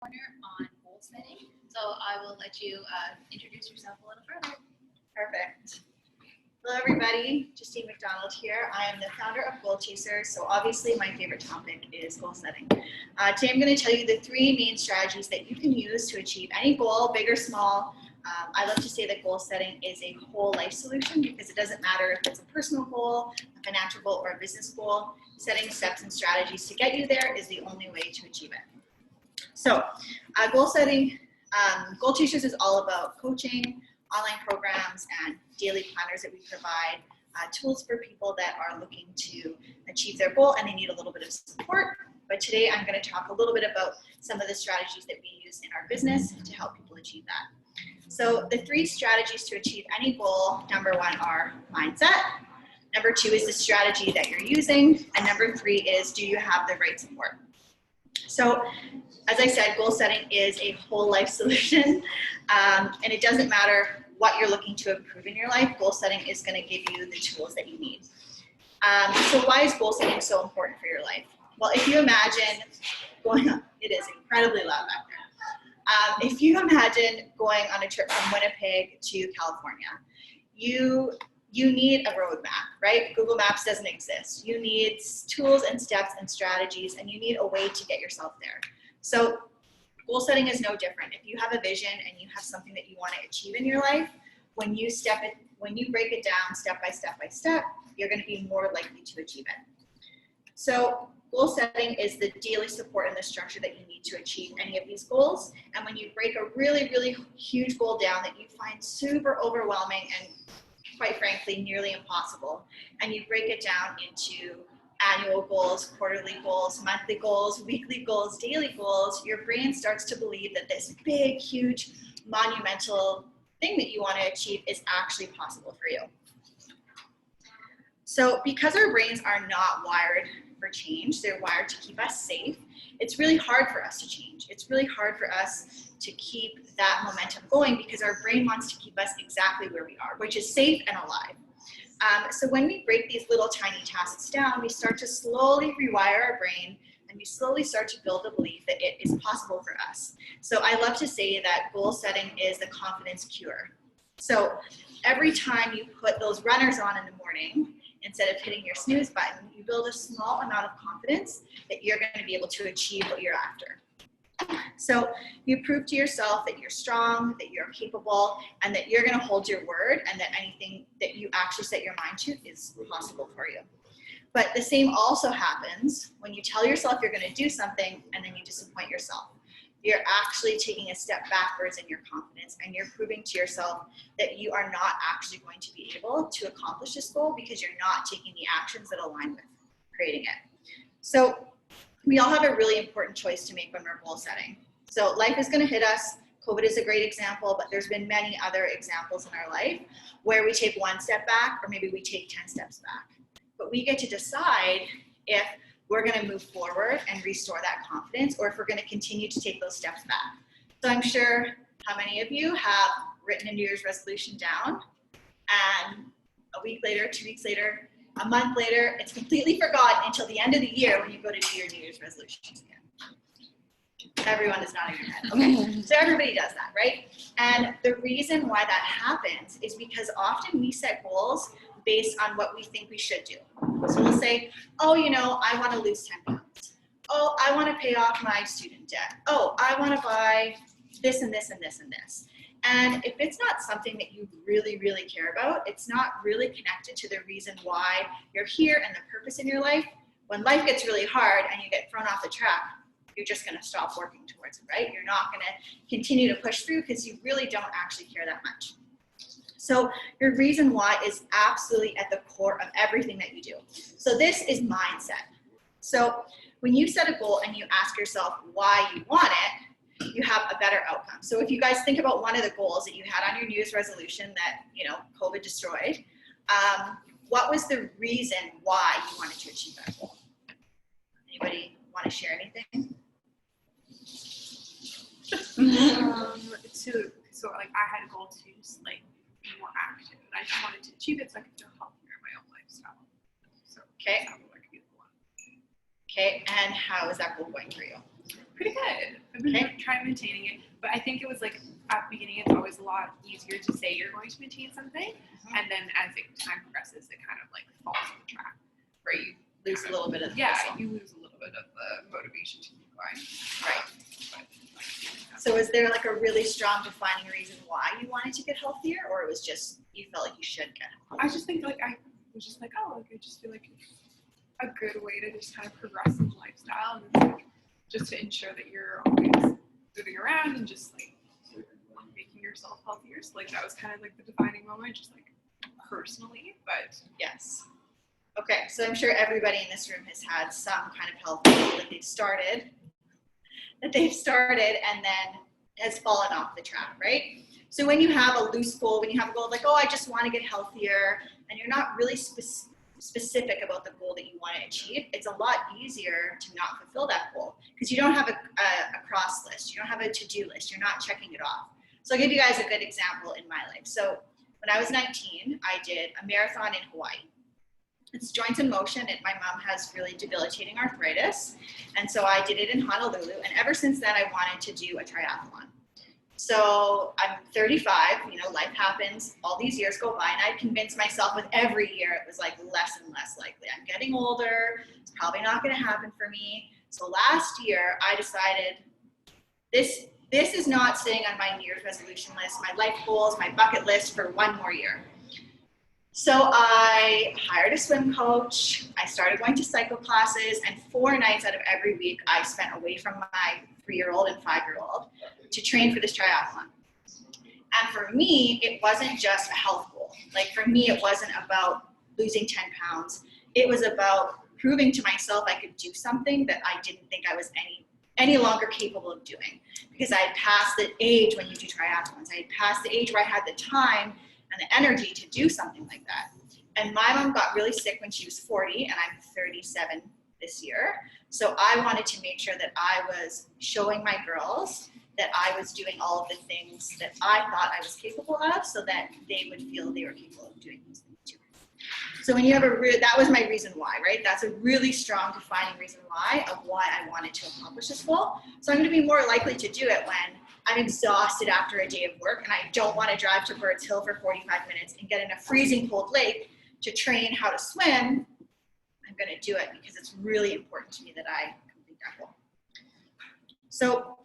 corner on goal setting. So I will let you introduce yourself a little further. Perfect. Hello everybody, Justine McDonald here. I am the founder of Goal Chasers, so obviously my favorite topic is goal setting. Today I'm going to tell you the three main strategies that you can use to achieve any goal, big or small. I love to say that goal setting is a whole life solution because it doesn't matter if it's a personal goal, a financial goal, or a business goal. Setting steps and strategies to get you there is the only way to achieve it. So goal setting, Goal Chasers is all about coaching, online programs, and daily planners that we provide, tools for people that are looking to achieve their goal and they need a little bit of support. But today I'm going to talk a little bit about some of the strategies that we use in our business to help people achieve that. So the three strategies to achieve any goal, number one are mindset, number two is the strategy that you're using, and number three is, do you have the right support? So as I said, goal setting is a whole life solution, and it doesn't matter what you're looking to improve in your life, goal setting is going to give you the tools that you need. So why is goal setting so important for your life? Well, if you imagine going on, it is incredibly loud back there. If you imagine going on a trip from Winnipeg to California, you need a roadmap, right? Google Maps doesn't exist. You need tools and steps and strategies, and you need a way to get yourself there. So goal setting is no different. If you have a vision and you have something that you want to achieve in your life, when you break it down step by step by step, you're going to be more likely to achieve it. So goal setting is the daily support and the structure that you need to achieve any of these goals. And when you break a really, really huge goal down that you find super overwhelming and quite frankly, nearly impossible, and you break it down into annual goals, quarterly goals, monthly goals, weekly goals, daily goals, your brain starts to believe that this big, huge, monumental thing that you want to achieve is actually possible for you. So because our brains are not wired for change, they're wired to keep us safe, it's really hard for us to change. It's really hard for us to keep that momentum going because our brain wants to keep us exactly where we are, which is safe and alive. So when we break these little tiny tasks down, we start to slowly rewire our brain and we slowly start to build the belief that it is possible for us. So I love to say that goal setting is the confidence cure. So every time you put those runners on in the morning, instead of hitting your snooze button, you build a small amount of confidence that you're going to be able to achieve what you're after. So you prove to yourself that you're strong, that you're capable, and that you're going to hold your word, and that anything that you actually set your mind to is possible for you. But the same also happens when you tell yourself you're going to do something and then you disappoint yourself. You're actually taking a step backwards in your confidence, and you're proving to yourself that you are not actually going to be able to accomplish this goal because you're not taking the actions that align with creating it. So we all have a really important choice to make when we're goal setting. So life is going to hit us. COVID is a great example, but there's been many other examples in our life where we take one step back or maybe we take 10 steps back. But we get to decide if we're going to move forward and restore that confidence, or if we're going to continue to take those steps back. So I'm sure how many of you have written a New Year's resolution down, and a week later, 2 weeks later, a month later, it's completely forgotten until the end of the year when you go to do your New Year's resolutions again. Everyone is nodding their head. Okay, so everybody does that, right? And the reason why that happens is because often we set goals based on what we think we should do. So we'll say, oh, you know, I want to lose 10 pounds. Oh, I want to pay off my student debt. Oh, I want to buy this and this and this and this. And if it's not something that you really, really care about, it's not really connected to the reason why you're here and the purpose in your life, when life gets really hard and you get thrown off the track, you're just going to stop working towards it, right? You're not going to continue to push through because you really don't actually care that much. So your reason why is absolutely at the core of everything that you do. So this is mindset. So when you set a goal and you ask yourself why you want it, you have a better outcome. So if you guys think about one of the goals that you had on your New Year's resolution that, you know, COVID destroyed, what was the reason why you wanted to achieve that goal? Anybody want to share anything? So like I had a goal to just like be more active, and I just wanted to achieve it so I could feel healthier in my own lifestyle. So Okay. that would like be the one. Okay, and how is that goal going for you? Pretty good. I've been trying maintaining it, but I think it was like at the beginning, it's always a lot easier to say you're going to maintain something, and then as time progresses, it kind of like falls off the track, where you Lose a little bit of the yeah, hustle. you lose a little bit of the motivation to keep going. Right. But, So is there like a really strong defining reason why you wanted to get healthier, or it was just you felt like you should get healthier? I just think like I was just like, oh, like I just feel like it's a good way to just kind of progress in lifestyle, and it's like just to ensure that you're always moving around and just like making yourself healthier. So like that was kind of like the defining moment, just like personally, but Yes. Okay, so I'm sure everybody in this room has had some kind of health goal that they've started and then has fallen off the track, right? So when you have a loose goal, when you have a goal like, oh, I just want to get healthier, and you're not really specific about the goal that you want to achieve, it's a lot easier to not fulfill that goal because you don't have a cross list, you don't have a to-do list, you're not checking it off. So I'll give you guys a good example in my life. So when I was 19, I did a marathon in Hawaii. It's joints in motion, and my mom has really debilitating arthritis, and so I did it in Honolulu, and ever since then I wanted to do a triathlon. So I'm 35, life happens, all these years go by, and I convinced myself with every year it was like less and less likely. I'm getting older, it's probably not gonna happen for me. So last year I decided this is not sitting on my New Year's resolution list, my life goals, my bucket list for one more year. So I hired a swim coach, I started going to cycle classes, and 4 nights out of every week I spent away from my 3-year-old and 5-year-old to train for this triathlon. And for me, it wasn't just a health goal. Like for me, it wasn't about losing 10 pounds. It was about proving to myself I could do something that I didn't think I was any longer capable of doing. Because I had passed the age when you do triathlons. I had passed the age where I had the time and the energy to do something like that. And my mom got really sick when she was 40, and I'm 37 this year. So I wanted to make sure that I was showing my girls that I was doing all of the things that I thought I was capable of, so that they would feel they were capable of doing these things too. So when you have that was my reason why, right? That's a really strong defining reason why I wanted to accomplish this goal. So I'm going to be more likely to do it when I'm exhausted after a day of work and I don't want to drive to Birds Hill for 45 minutes and get in a freezing cold lake to train how to swim. I'm going to do it because it's really important to me that I complete that goal. So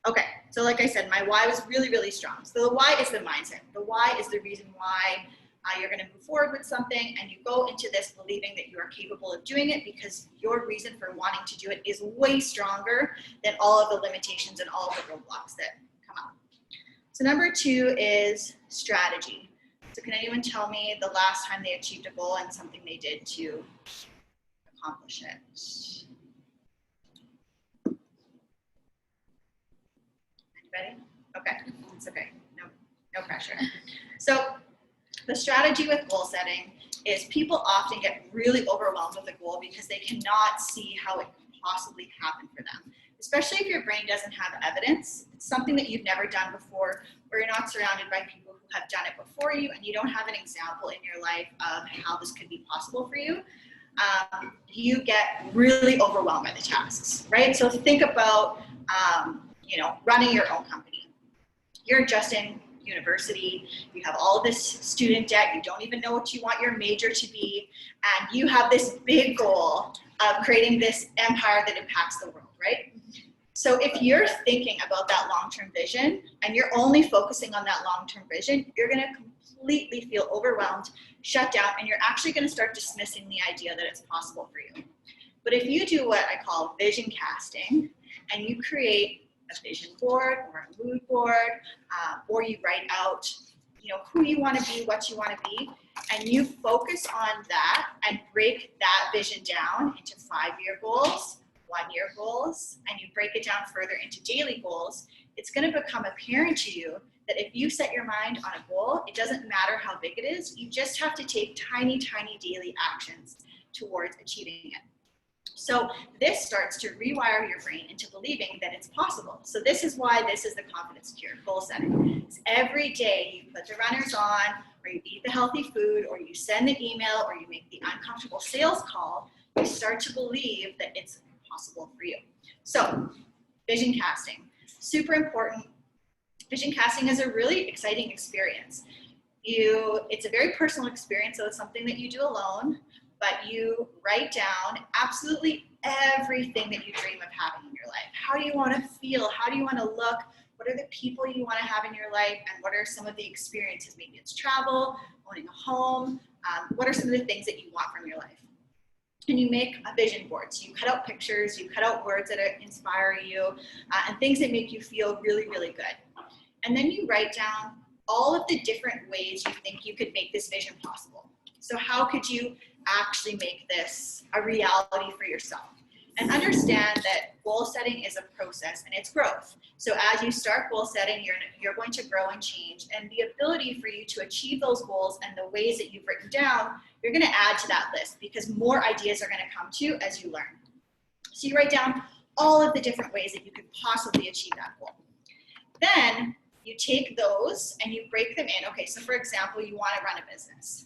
okay, so like I said, my why was really, really strong. So the why is the mindset. The why is the reason why you're going to move forward with something, and you go into this believing that you are capable of doing it because your reason for wanting to do it is way stronger than all of the limitations and all of the roadblocks that come up. So number 2 is strategy. So can anyone tell me the last time they achieved a goal and something they did to accomplish it? Anybody? Okay, it's okay. No pressure. So the strategy with goal setting is people often get really overwhelmed with a goal because they cannot see how it could possibly happen for them. Especially if your brain doesn't have evidence. It's something that you've never done before, or you're not surrounded by people who have done it before you, and you don't have an example in your life of how this could be possible for you. You get really overwhelmed by the tasks, right? So think about, running your own company. You're just in university, you have all of this student debt, you don't even know what you want your major to be, and you have this big goal of creating this empire that impacts the world, right? So if you're thinking about that long-term vision and you're only focusing on that long-term vision, you're going to completely feel overwhelmed, shut down, and you're actually going to start dismissing the idea that it's possible for you. But if you do what I call vision casting, and you create a vision board or a mood board, or you write out, who you want to be, what you want to be, and you focus on that and break that vision down into 5-year goals, 1-year goals, and you break it down further into daily goals, it's going to become apparent to you that if you set your mind on a goal, it doesn't matter how big it is, you just have to take tiny, tiny daily actions towards achieving it. So this starts to rewire your brain into believing that it's possible. So this is why this is the confidence cure, goal setting. It's every day you put the runners on, or you eat the healthy food, or you send the email, or you make the uncomfortable sales call, you start to believe that it's possible for you. So vision casting, super important. Vision casting is a really exciting experience. It's a very personal experience, so it's something that you do alone, but you write down absolutely everything that you dream of having in your life. How do you want to feel? How do you want to look? What are the people you want to have in your life? And what are some of the experiences? Maybe it's travel, owning a home. What are some of the things that you want from your life? And you make a vision board. So you cut out pictures, you cut out words that inspire you, and things that make you feel really, really good. And then you write down all of the different ways you think you could make this vision possible. So how could you actually make this a reality for yourself? And understand that goal setting is a process and it's growth. So as you start goal setting, you're going to grow and change. And the ability for you to achieve those goals and the ways that you've written down, you're going to add to that list because more ideas are going to come to you as you learn. So you write down all of the different ways that you could possibly achieve that goal. Then you take those and you break them in. Okay, so for example, you want to run a business.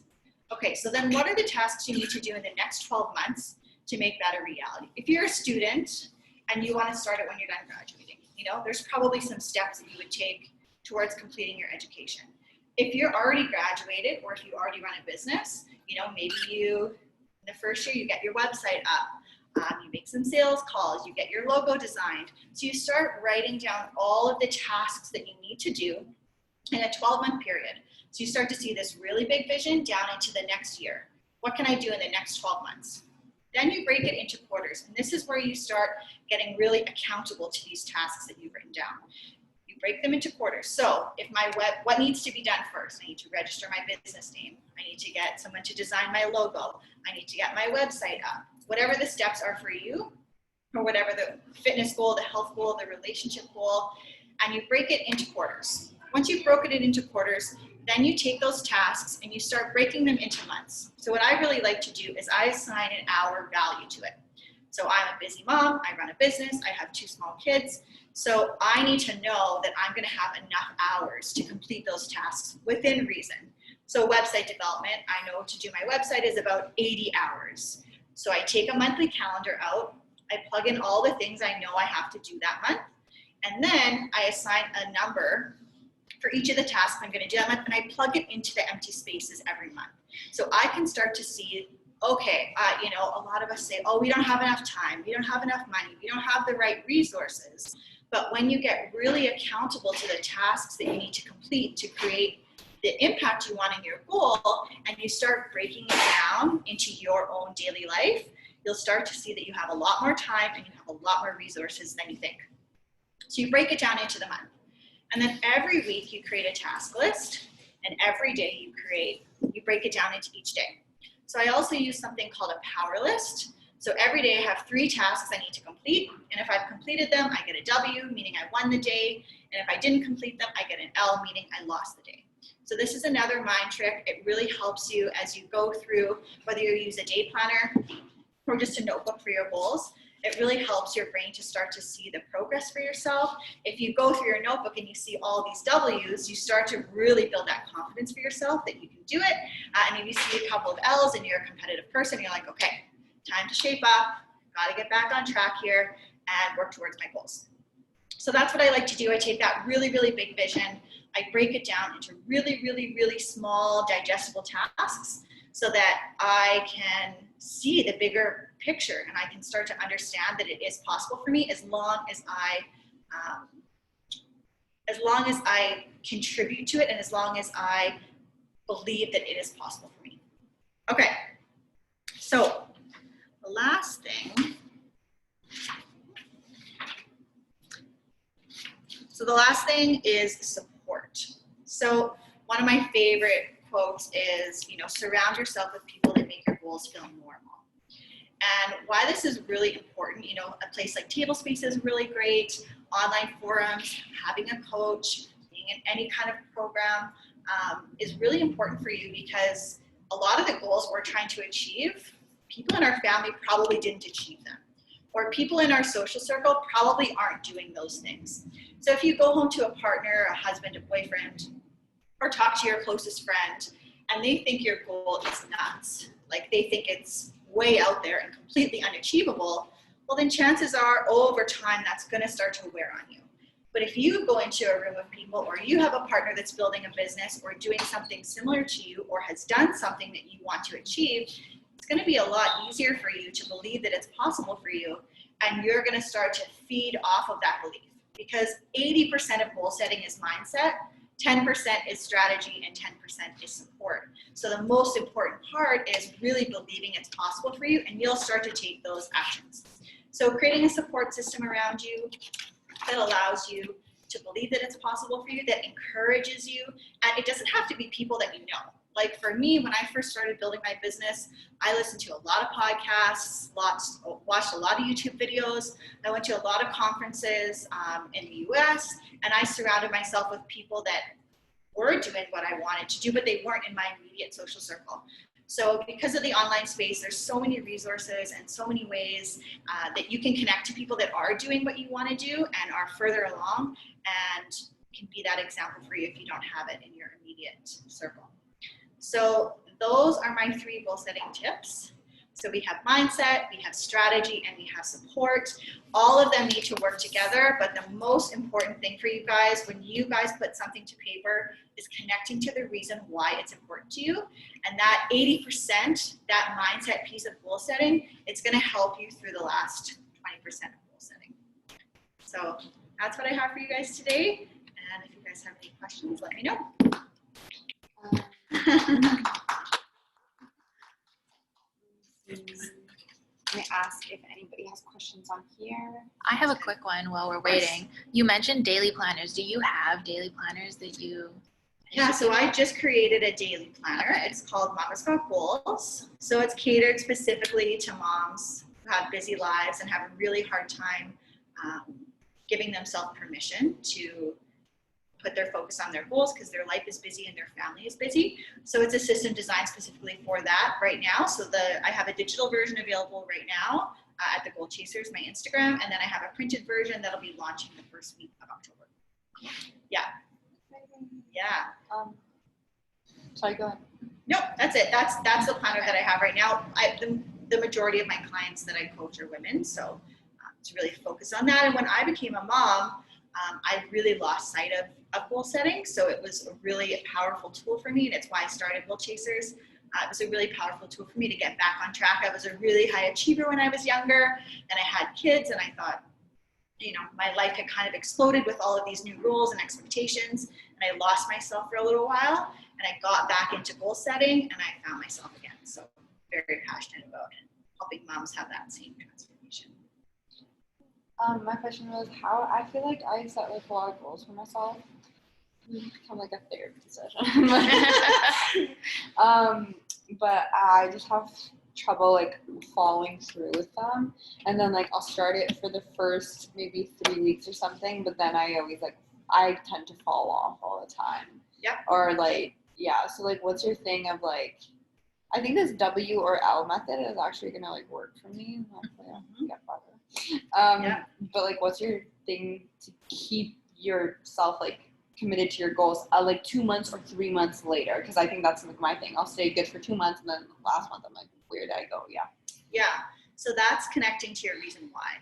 Okay, so then what are the tasks you need to do in the next 12 months to make that a reality? If you're a student and you want to start it when you're done graduating, there's probably some steps that you would take towards completing your education. If you're already graduated or if you already run a business, maybe in the first year you get your website up, you make some sales calls, you get your logo designed. So you start writing down all of the tasks that you need to do in a 12-month period. So you start to see this really big vision down into the next year. What can I do in the next 12 months? Then you break it into quarters. And this is where you start getting really accountable to these tasks that you've written down. You break them into quarters. So if what needs to be done first? I need to register my business name. I need to get someone to design my logo. I need to get my website up. Whatever the steps are for you, or whatever the fitness goal, the health goal, the relationship goal, and you break it into quarters. Once you've broken it into quarters, then you take those tasks and you start breaking them into months. So what I really like to do is I assign an hour value to it. So I'm a busy mom, I run a business, I have 2 small kids. So I need to know that I'm gonna have enough hours to complete those tasks within reason. So website development, I know to do my website is about 80 hours. So I take a monthly calendar out, I plug in all the things I know I have to do that month, and then I assign a number for each of the tasks I'm going to do that month, and I plug it into the empty spaces every month. So I can start to see, okay, a lot of us say, oh, we don't have enough time, we don't have enough money, we don't have the right resources. But when you get really accountable to the tasks that you need to complete to create the impact you want in your goal, and you start breaking it down into your own daily life, you'll start to see that you have a lot more time and you have a lot more resources than you think. So you break it down into the month. And then every week you create a task list, and every day you break it down into each day. So I also use something called a power list. So every day I have 3 tasks I need to complete, and if I've completed them, I get a W, meaning I won the day, and if I didn't complete them, I get an L, meaning I lost the day. So this is another mind trick. It really helps you as you go through, whether you use a day planner or just a notebook for your goals. It really helps your brain to start to see the progress for yourself. If you go through your notebook and you see all these W's, you start to really build that confidence for yourself that you can do it. And if you see a couple of L's and you're a competitive person, you're like, okay, time to shape up, gotta get back on track here and work towards my goals. So that's what I like to do. I take that really, really big vision, I break it down into really, really, really small digestible tasks so that I can see the bigger picture and I can start to understand that it is possible for me as long as I contribute to it and as long as I believe that it is possible for me. Okay, so the last thing, is support. So one of my favorite quotes is, surround yourself with people that make your goals feel normal. And why this is really important, a place like Table Space is really great, online forums, having a coach, being in any kind of program is really important for you because a lot of the goals we're trying to achieve, people in our family probably didn't achieve them. or people in our social circle probably aren't doing those things. So if you go home to a partner, a husband, a boyfriend, or talk to your closest friend, and they think your goal is nuts, like they think it's way out there and completely unachievable, well then chances are over time that's going to start to wear on you. But if you go into a room of people, or you have a partner that's building a business or doing something similar to you, or has done something that you want to achieve, it's going to be a lot easier for you to believe that it's possible for you, and you're going to start to feed off of that belief, because 80% of goal setting is mindset, 10% is strategy, and 10% is support. So the most important part is really believing it's possible for you, and you'll start to take those actions. So creating a support system around you that allows you to believe that it's possible for you, that encourages you, and it doesn't have to be people that you know. Like for me, when I first started building my business, I listened to a lot of podcasts, watched a lot of YouTube videos. I went to a lot of conferences in the US, and I surrounded myself with people that were doing what I wanted to do, but they weren't in my immediate social circle. So because of the online space, there's so many resources and so many ways that you can connect to people that are doing what you want to do and are further along, and can be that example for you if you don't have it in your immediate circle. So those are my 3 goal setting tips. So we have mindset, we have strategy, and we have support. All of them need to work together, but the most important thing for you guys, when you guys put something to paper, is connecting to the reason why it's important to you. And that 80%, that mindset piece of goal setting, it's going to help you through the last 20% of goal setting. So that's what I have for you guys today. And if you guys have any questions, let me know. Can I ask if anybody has questions on here? I have a quick one while we're waiting. You mentioned daily planners. Do you have daily planners that you? Yeah, so I just created a daily planner. It's called Mama's Got Goals. So it's catered specifically to moms who have busy lives and have a really hard time giving themselves permission to put their focus on their goals, because their life is busy and their family is busy. So it's a system designed specifically for that right now. So I have a digital version available right now at the Goal Chasers, my Instagram, and then I have a printed version that'll be launching the first week of October. Yeah. Yeah. Sorry, go ahead. No, that's it. That's the planner that I have right now. The majority of my clients that I coach are women, so to really focus on that. And when I became a mom, I really lost sight of goal setting, so it was a really powerful tool for me, and it's why I started Goal Chasers. It was a really powerful tool for me to get back on track. I was a really high achiever when I was younger, and I had kids, and I thought, my life had kind of exploded with all of these new rules and expectations, and I lost myself for a little while, and I got back into goal setting, and I found myself again. So very passionate about helping moms have that same transformation. My question was how I feel like I set like a lot of goals for myself. Become like a therapy session. But I just have trouble like following through with them, and then like I'll start it for the first maybe 3 weeks or something, but then I always I tend to fall off all the time. Yep. Or so what's your thing of I think this W or L method is actually gonna work for me. Hopefully I'll get better. But what's your thing to keep yourself committed to your goals 2 months or 3 months later? Because I think that's my thing. I'll stay good for 2 months, and then last month I'm where did I go? Yeah. So that's connecting to your reason why.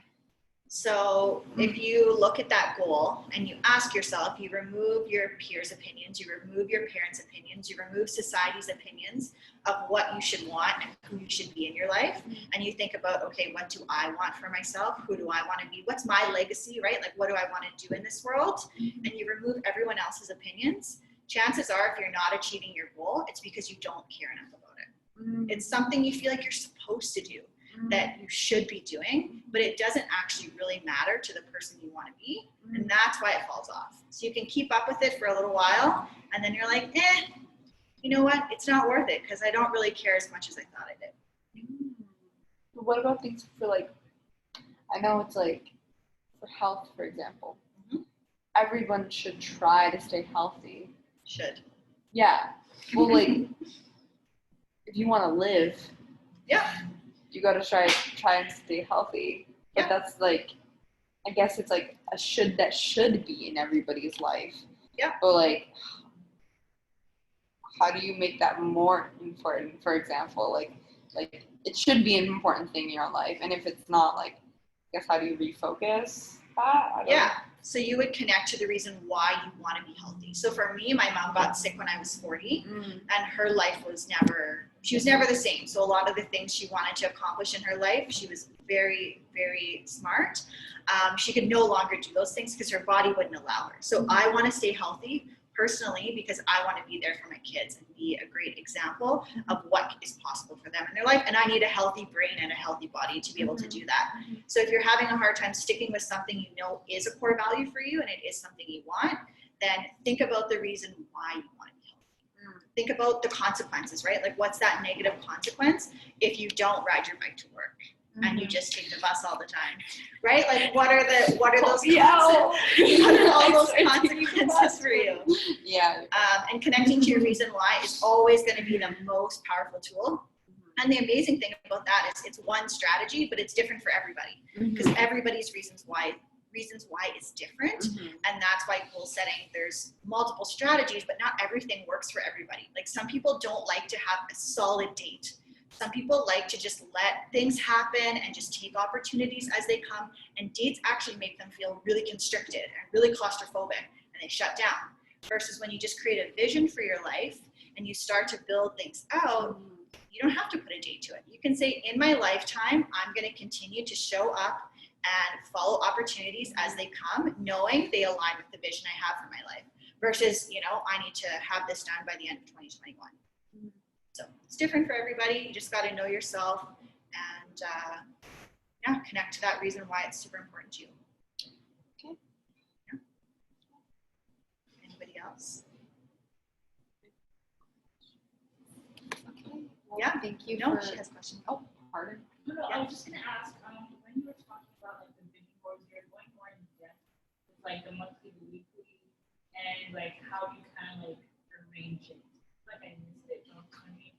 So if you look at that goal and you ask yourself, you remove your peers' opinions, you remove your parents' opinions, you remove society's opinions of what you should want and who you should be in your life, and you think about, okay, what do I want for myself? Who do I want to be? What's my legacy, right? What do I want to do in this world? And you remove everyone else's opinions. Chances are, if you're not achieving your goal, it's because you don't care enough about it. It's something you feel like you're supposed to do, that you should be doing, but it doesn't actually really matter to the person you want to be, and that's why it falls off. So you can keep up with it for a little while, and then you're like, you know what, it's not worth it because I don't really care as much as I thought I did. What about things for I know it's for health, for example. Everyone should try to stay healthy. Should. Yeah. Well, if you want to live, yeah, you got to try and stay healthy. But that's like, I guess it's like a should that should be in everybody's life. Yeah. But like, how do you make that more important? For example, like it should be an important thing in your life, and if it's not, like, I guess how do you refocus that? I don't know. So you would connect to the reason why you want to be healthy. So for me, my mom got sick when I was 40, and her life was never the same. So a lot of the things she wanted to accomplish in her life, she was very, very smart. She could no longer do those things because her body wouldn't allow her. So I want to stay healthy personally because I want to be there for my kids and be a great example of what is possible for them in their life. And I need a healthy brain and a healthy body to be able to do that. So if you're having a hard time sticking with something you know is a core value for you and it is something you want, then think about the reason why you want to be healthy. Think about the consequences, right? Like, what's that negative consequence if you don't ride your bike to work? And you just take the bus all the time, right? Like, what are those what are all those consequences for you? Yeah. And connecting to your reason why is always going to be the most powerful tool. And the amazing thing about that is it's one strategy, but it's different for everybody because everybody's reasons why is different. And that's why goal setting, there's multiple strategies, but not everything works for everybody. Like, some people don't like to have a solid date. Some people like to just let things happen and just take opportunities as they come, and dates actually make them feel really constricted and really claustrophobic, and they shut down. Versus when you just create a vision for your life and you start to build things out, you don't have to put a date to it. You can say, in my lifetime, I'm going to continue to show up and follow opportunities as they come, knowing they align with the vision I have for my life. Versus, I need to have this done by the end of 2021. So it's different for everybody. You just got to know yourself and connect to that reason why it's super important to you. Okay. Yeah. Anybody else? Okay. Well, Yeah. Thank you. No, she has a question. Oh, pardon. No, I was just gonna ask, when you were talking about like the vision boards, you're going more in depth with like the monthly, the weekly, and like how you kind of like arrange it. Like, I missed it. Don't tell me.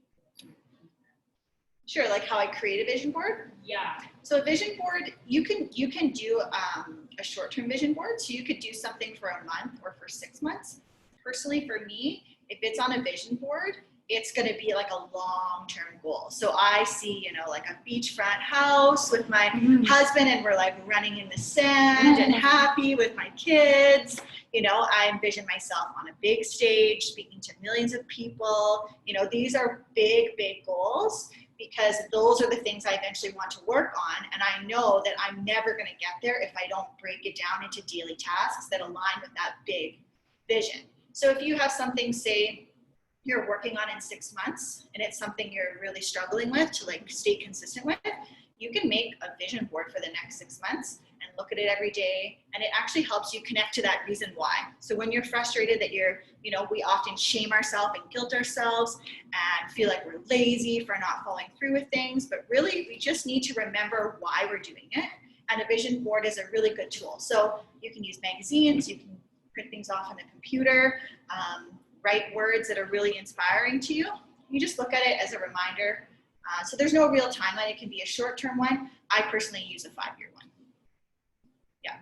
Sure, like how I create a vision board. Yeah. So a vision board, you can do a short-term vision board. So you could do something for a month or for 6 months. Personally, for me, if it's on a vision board, it's going to be like a long-term goal. So I see, like a beachfront house with my husband, and we're like running in the sand and happy with my kids. I envision myself on a big stage speaking to millions of people. These are big, big goals, because those are the things I eventually want to work on. And I know that I'm never going to get there if I don't break it down into daily tasks that align with that big vision. So if you have something, say, you're working on in 6 months, and it's something you're really struggling with to like stay consistent with, you can make a vision board for the next 6 months and look at it every day. And it actually helps you connect to that reason why. So when you're frustrated that we often shame ourselves and guilt ourselves and feel like we're lazy for not following through with things, but really we just need to remember why we're doing it. And a vision board is a really good tool. So you can use magazines, you can print things off on the computer, write words that are really inspiring to you. You just look at it as a reminder. So there's no real timeline. It can be a short-term one. I personally use a 5-year one. Yeah.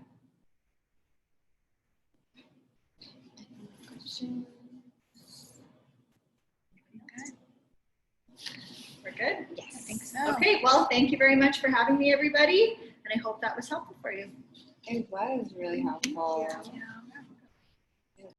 We're good? Yes, I think so. Okay, well, thank you very much for having me, everybody. And I hope that was helpful for you. It was really helpful. Yeah.